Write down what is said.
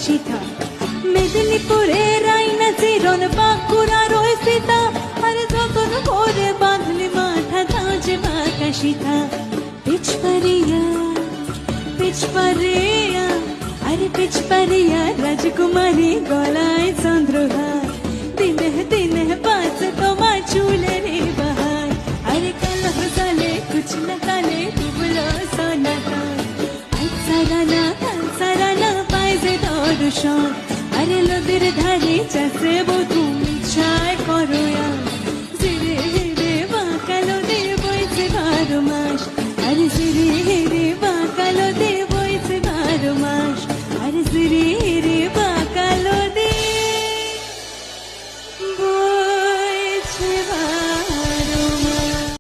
সীতা মেদিনীপুরের আইনা চিরন বাঁকুড়া রয়ে সীতা আর যতন ভরে বাঁধলি মাথা কাজে বাঁকা সীতা পিছপারিয়া পিছপারিয়া আরে পিছপারিয়া রাজকুমারী গলায় চন্দ্রহার দিনে দিনে বাঁচ তোমার চুলের বাহার আরে কাল হসালে কুছ না কালে ডুবলো সোনাটা সারানা পাইছে দর্শন আরে নদীর ধারে চাষে বধু ইচ্ছায় করো